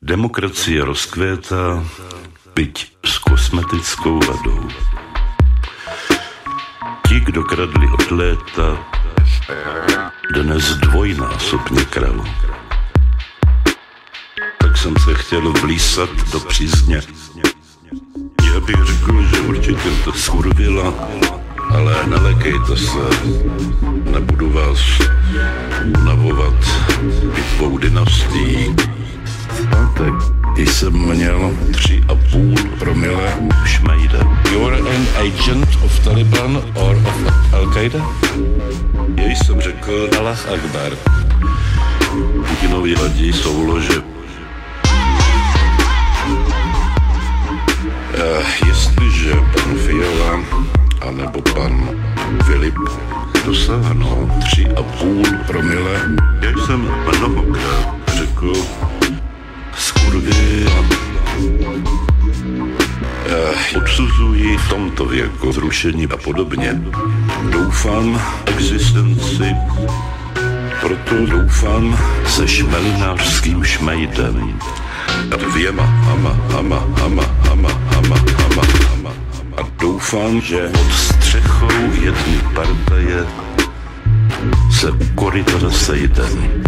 Demokracie rozkvétá, byť s kosmetickou vadou. Ti, kdo kradli od léta, dnes dvojnásobně kradou. Tak jsem se chtěl vlísat do přízně. Já bych řekl, že určitě to skurvila, ale nelekejte se, nebudu vás unavovat pitvou dynastií. V pátek jsem měl 3,5 promile šmejde. You're an agent of Taliban or of Al-Qaida? Já jsem řekl Allah Akbar. Putinovi vadí soulože. Jestliže pan Fiala anebo pan Filip dosáhnou 3,5 promile, já jsem mnohokrát řekl skurvy odsuzují v tomto věku zrušení a podobně. Doufám existenci, proto doufám se šmelinářským šmejdem a dvěma a doufám, že pod střechou jedné partaje se u koryta sejdem.